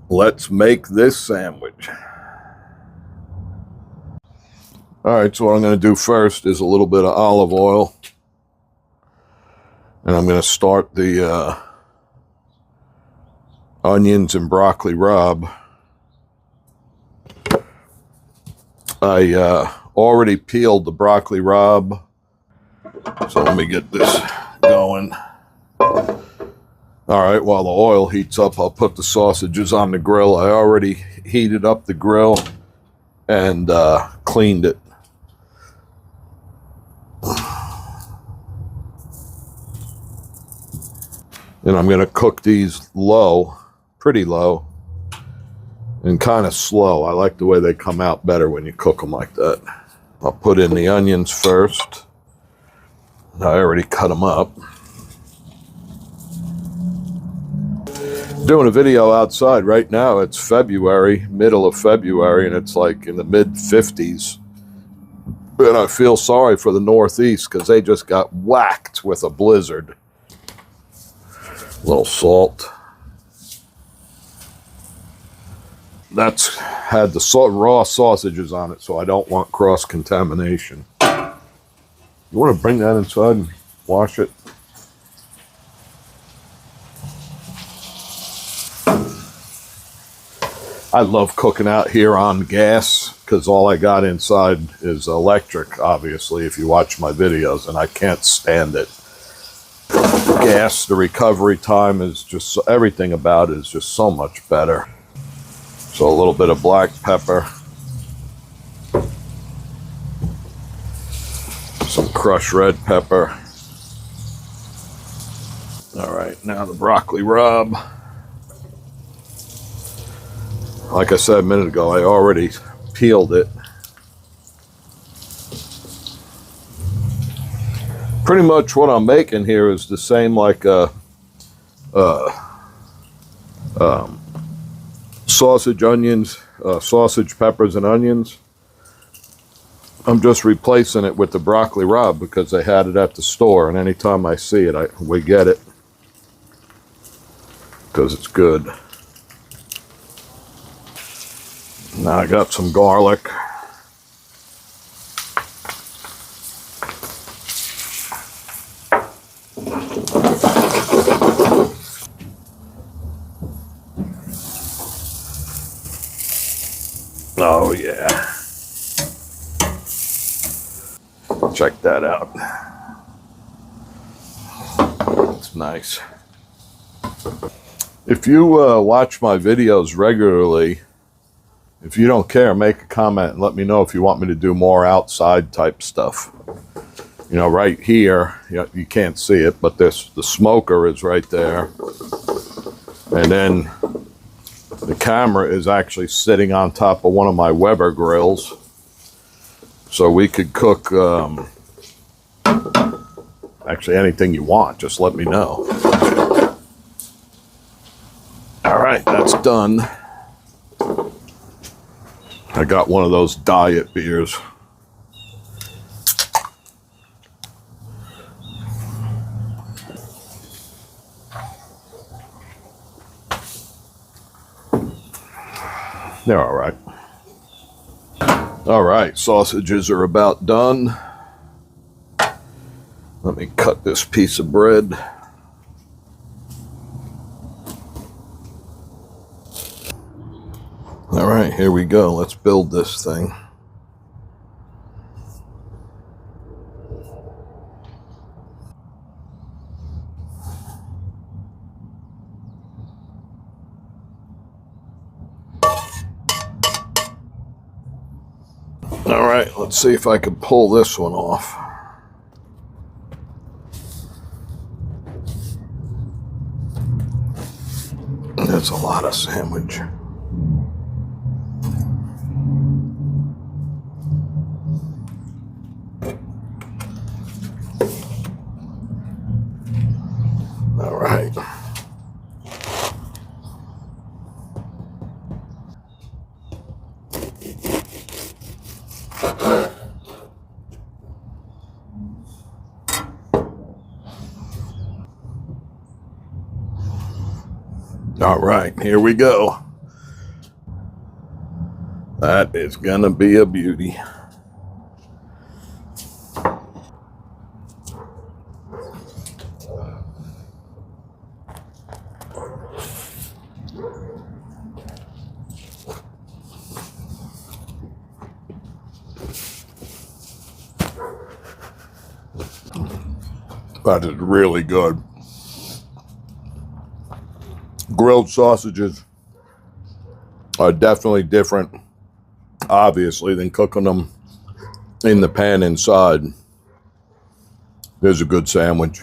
let's make this sandwich. All right, so what I'm going to do first is a little bit of olive oil. And I'm going to start the onions and broccoli rabe. I already peeled the broccoli rabe. So let me get this going. All right, while the oil heats up, I'll put the sausages on the grill. I already heated up the grill and cleaned it. And I'm going to cook these low, pretty low, and kind of slow. I like the way they come out better when you cook them like that. I'll put in the onions first. I already cut them up. Doing a video outside right now. It's February, middle of February, and it's like in the mid-50s. And I feel sorry for the Northeast because they just got whacked with a blizzard. A little salt. That's had the raw sausages on it, so I don't want cross-contamination. You want to bring that inside and wash it? I love cooking out here on gas because all I got inside is electric, obviously, if you watch my videos, and I can't stand it. Gas, the recovery time is just, everything about it is just so much better. So a little bit of black pepper. Some crushed red pepper. All right, now the broccoli rabe. Like I said a minute ago, I already peeled it. Pretty much what I'm making here is the same like sausage, onions, sausage, peppers, and onions. I'm just replacing it with the broccoli rabe because they had it at the store, and anytime I see it, we get it because it's good. Now I got some garlic. Oh yeah. Check that out. It's nice. If you watch my videos regularly, if you don't care, make a comment and let me know if you want me to do more outside type stuff. You know, right here, you can't see it, but the smoker is right there. And then the camera is actually sitting on top of one of my Weber grills. So we could cook actually anything you want, just let me know. All right, that's done. I got one of those diet beers. They're all right. All right, sausages are about done. Let me cut this piece of bread. All right, here we go. Let's build this thing. All right, let's see if I can pull this one off. That's a lot of sandwich. All right. All right, here we go. That is gonna be a beauty. That is really good. Grilled sausages are definitely different, obviously, than cooking them in the pan inside. There's a good sandwich.